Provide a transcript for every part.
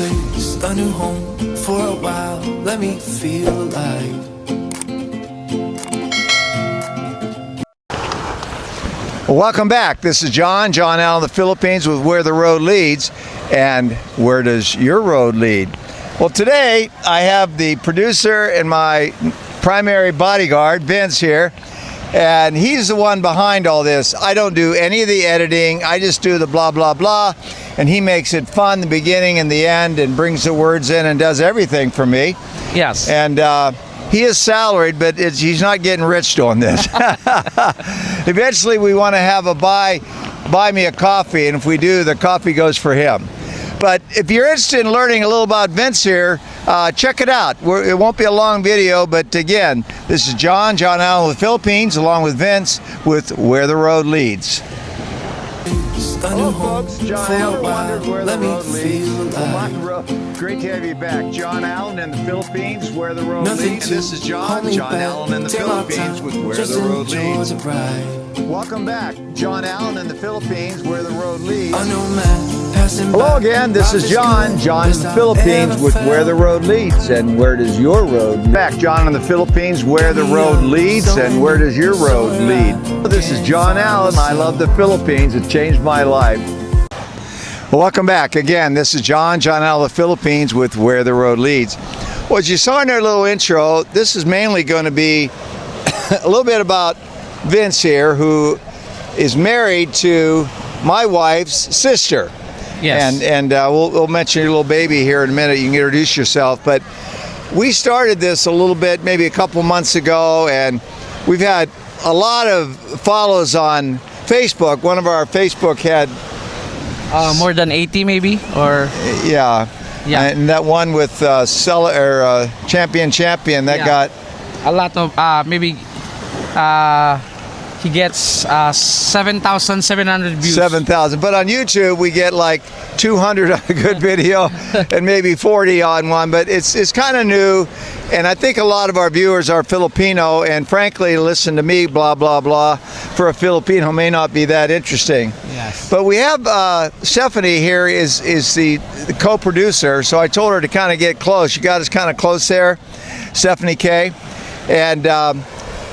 place, a new home for a while. Let me feel alive. Welcome back. This is John Allen, the Philippines, with Where the Road Leads. And where does your road lead? Well, today I have the producer and my primary bodyguard, Vince, here. And he's the one behind all this. I don't do any of the editing. I just do the blah, blah, blah. And he makes it fun, the beginning and the end, and brings the words in and does everything for me. Yes. And he is salaried, but he's not getting rich doing this. Eventually, we want to have a buy me a coffee, and if we do, the coffee goes for him. But if you're interested in learning a little about Vince here, check it out. It won't be a long video, but again, this is John Allen with the Philippines, along with Vince with Where the Road Leads. Hello, folks. John Allen wonders where the road leads. Great to have you back. John Allen in the Philippines, Where the Road Leads. And this is John Allen in the Philippines with Where the Road Leads. Welcome back. John Allen in the Philippines, Where the Road Leads. Hello again. This is John in the Philippines with Where the Road Leads. And where does your road lead? Back. John in the Philippines, Where the Road Leads. And where does your road lead? This is John Allen. I love the Philippines. It changed my life. Welcome back again. This is John Allen, the Philippines with Where the Road Leads. Well, as you saw in our little intro, this is mainly going to be a little bit about Vince here, who is married to my wife's sister. Yes. And we'll mention your little baby here in a minute. You can introduce yourself. But we started this a little bit, maybe a couple months ago, and we've had a lot of follows on Facebook. One of our Facebook had more than 80 maybe, or yeah. And that one with Champion that got a lot of maybe he gets 7,700 views. 7,000. But on YouTube, we get like 200 on a good video and maybe 40 on one. But it's kind of new. And I think a lot of our viewers are Filipino. And frankly, listen to me, blah, blah, blah, for a Filipino may not be that interesting. Yes. But we have Stephanie here is the co-producer. So I told her to kind of get close. You got us kind of close there, Stephanie K. And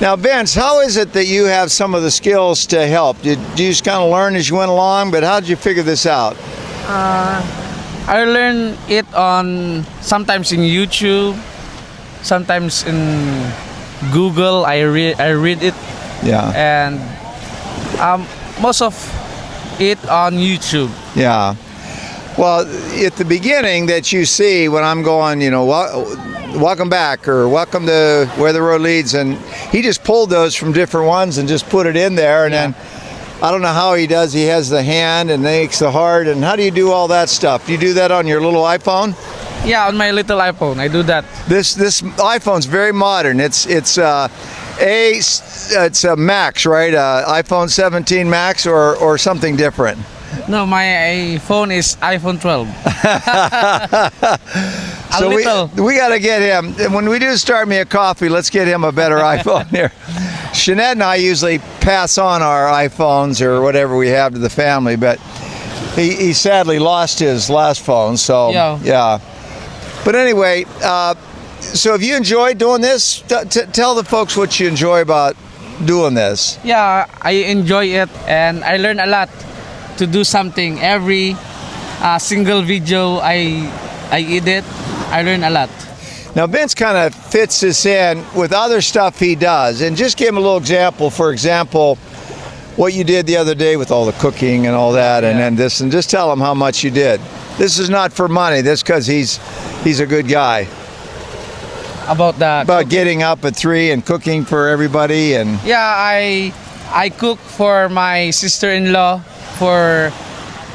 now, Vince, how is it that you have some of the skills to help? Did you just kind of learn as you went along, but how did you figure this out? I learned it sometimes in YouTube, sometimes in Google. I read it. Yeah. And most of it on YouTube. Yeah. Well, at the beginning that you see when I'm going, welcome back or welcome to Where the Road Leads, and he just pulled those from different ones and just put it in there, and then I don't know how he does. He has the hand and makes the heart, and how do you do all that stuff? Do you do that on your little iPhone? Yeah, on my little iPhone, I do that. This iPhone's very modern. It's a Max, right? iPhone 17 Max or something different. No, my phone is iPhone 12. So we got to get him. And when we do start me a coffee, let's get him a better iPhone here. Shanette and I usually pass on our iPhones or whatever we have to the family, but he sadly lost his last phone. So yeah. But anyway, so have you enjoyed doing this? Tell the folks what you enjoy about doing this. Yeah, I enjoy it, and I learn a lot to do something. Every single video I edit, I learn a lot. Now Vince kind of fits this in with other stuff he does, and just give him a little example. For example, what you did the other day with all the cooking and all that, and then this, and just tell him how much you did. This is not for money. This because he's a good guy. About getting up at 3 and cooking for everybody, and I cook for my sister-in-law, for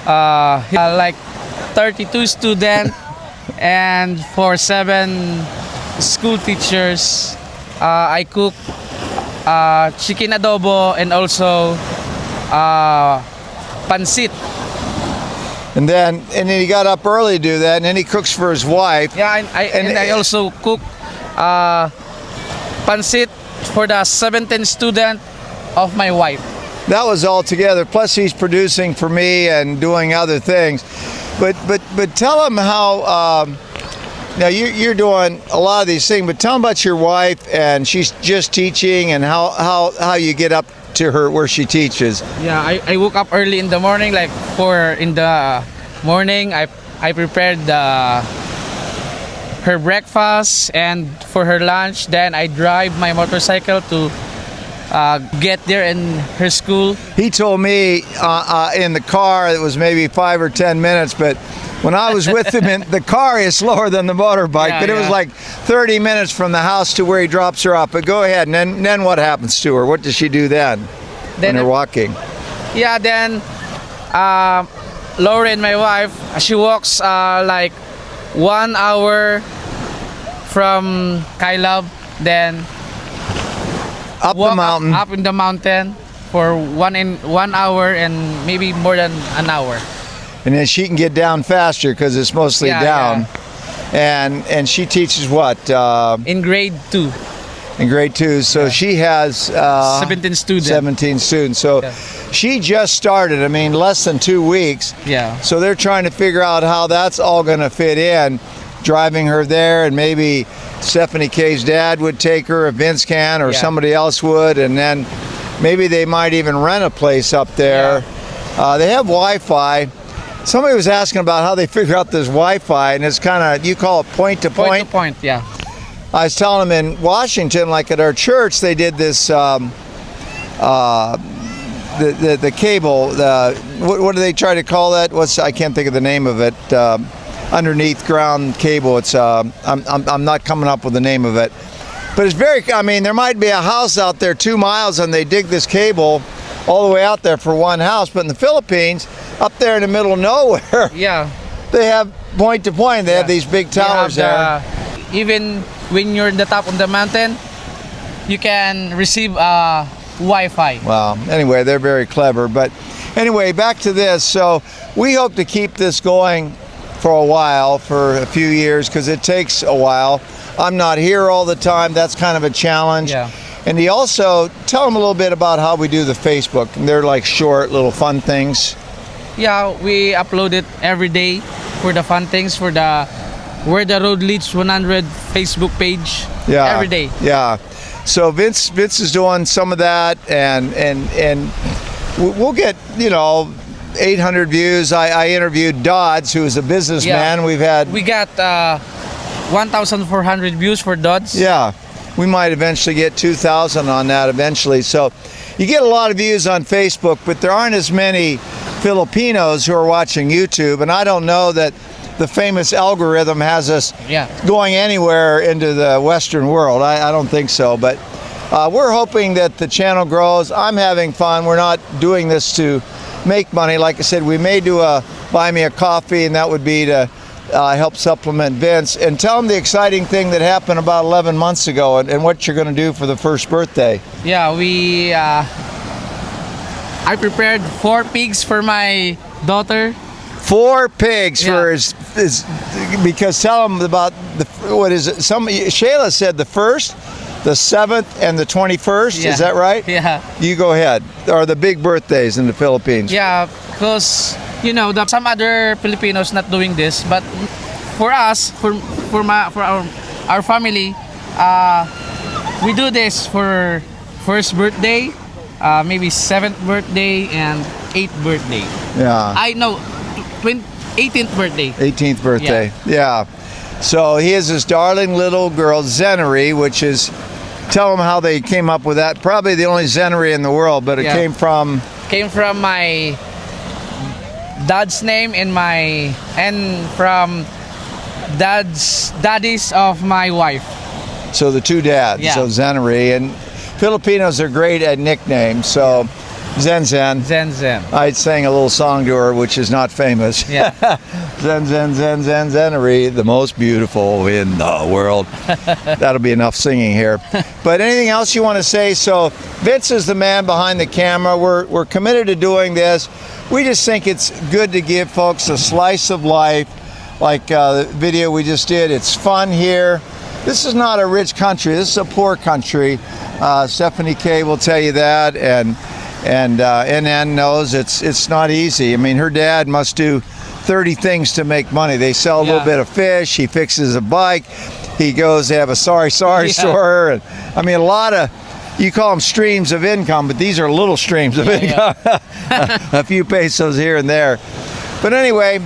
like 32 students and for 7 school teachers. I cook chicken adobo and also pancit. And then he got up early to do that, and then he cooks for his wife. Yeah, and I also cook pancit for the 17th student of my wife. That was all together. Plus he's producing for me and doing other things. But tell them how. Now you're doing a lot of these things, but tell them about your wife, and she's just teaching, and how you get up to her where she teaches. Yeah, I woke up early in the morning, like 4 in the morning. I prepared her breakfast and for her lunch. Then I drive my motorcycle to get there in her school. He told me in the car it was maybe 5 or 10 minutes, but when I was with him, the car is slower than the motorbike, Yeah, but it was like 30 minutes from the house to where he drops her off. But go ahead, and then what happens to her? What does she do then when Then they're walking? Yeah, then Lauren, my wife, she walks like 1 hour from Kailab, then Up the walk mountain. up in the mountain for 1 hour and maybe more than an hour. And then she can get down faster because it's mostly Yeah, down. And she teaches what? In grade 2, In grade 2. So she has 17 students. 17 students. So Yeah. she just started, I mean, less than 2 weeks. Yeah. So they're trying to figure out how that's all going to fit in, driving her there, and maybe Stephanie K's dad would take her, if Vince can, or Yeah. somebody else would, and then maybe they might even rent a place up there. They have Wi-Fi. Somebody was asking about how they figure out this Wi-Fi, and it's kind of, you call it point to Point point. to point, yeah. I was telling them in Washington, like at our church, they did this the cable. What do they try to call that? I can't think of the name of it. Underneath ground cable. It's I'm not coming up with the name of it, but it's very. I mean, there might be a house out there 2 miles, and they dig this cable all the way out there for one house. But in the Philippines, up there in the middle of nowhere, Yeah. they have point to point. They have these big They have towers there. Even when you're in the top of the mountain, you can receive Wi-Fi. Wow. Anyway, they're very clever. But anyway, back to this. So we hope to keep this going for a while, for a few years, because it takes a while. I'm not here all the time. That's kind of a challenge. Yeah. And he also, tell them a little bit about how we do the Facebook. They're like short, little fun things. Yeah, we upload it every day for the fun things, for the Where the Road Leads 100 Facebook page. Yeah. Every day. Yeah. So Vince is doing some of that, and we'll get, 800 views. I interviewed Dodds, who is a businessman. Yeah. We got 1,400 views for Dodds. Yeah, we might eventually get 2,000 on that eventually. So you get a lot of views on Facebook, but there aren't as many Filipinos who are watching YouTube, and I don't know that the famous algorithm has us going anywhere into the Western world. I don't think so, but we're hoping that the channel grows. I'm having fun. We're not doing this to make money. Like I said, we may do a buy me a coffee, and that would be to help supplement Vince. And tell him the exciting thing that happened about 11 months ago, and what you're going to do for the first birthday. Yeah, I prepared 4 pigs for my daughter. 4 pigs for his because tell him about what is it? Shayla said the 1st, the 7th, and the 21st. Yeah. Is that right? Yeah. You go ahead. Are the big birthdays in the Philippines? Yeah, because some other Filipinos not doing this, but for us, for our family, we do this for first birthday, maybe 7th birthday and 8th birthday. Yeah. I know, 18th birthday. 18th birthday. Yeah. So he has this darling little girl, Zenery, which is, tell them how they came up with that. Probably the only Zenery in the world, but it came from My dad's name and from daddies of my wife. So the 2 dads. Yeah. So Zenery, and Filipinos are great at nicknames. So Zen. Zen. I sang a little song to her, which is not famous. Yeah. Zenery, the most beautiful in the world. That'll be enough singing here. But anything else you want to say? So Vince is the man behind the camera. We're committed to doing this. We just think it's good to give folks a slice of life, like the video we just did. It's fun here. This is not a rich country. This is a poor country. Stephanie K will tell you that, and NN knows it's not easy. I mean, her dad must do 30 things to make money. They sell a little Yeah. bit of fish. He fixes a bike. He goes, they have a sorry Yeah. store. And I mean, a lot of, you call them streams of income, but these are little streams of income. A few pesos here and there. But anyway,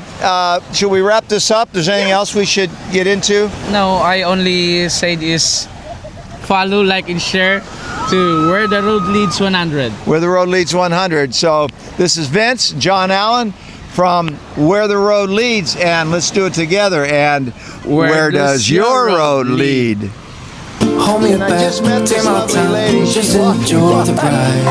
should we wrap this up? There's anything else we should get into? No, I only said is follow, like, and share to Where the Road Leads 100. Where the Road Leads 100. So this is Vince, John Allen from Where the Road Leads, and let's do it together. And where does your road lead? Hold me And I back, just met take this my lovely time, lady. She just walked enjoy the ride.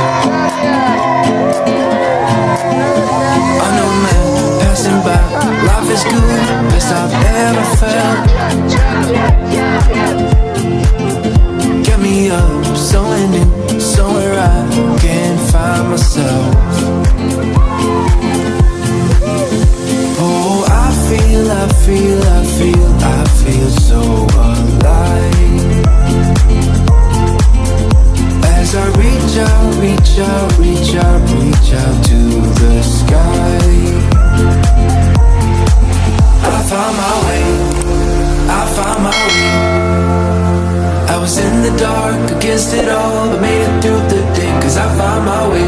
Unknown man passing by, life is good, best I've ever felt. Get me up, somewhere new, somewhere I can find myself. Oh, I feel so alive. As I reach out to the sky. I found my way. I was in the dark against it all, but made it through the day, 'cause I found my way.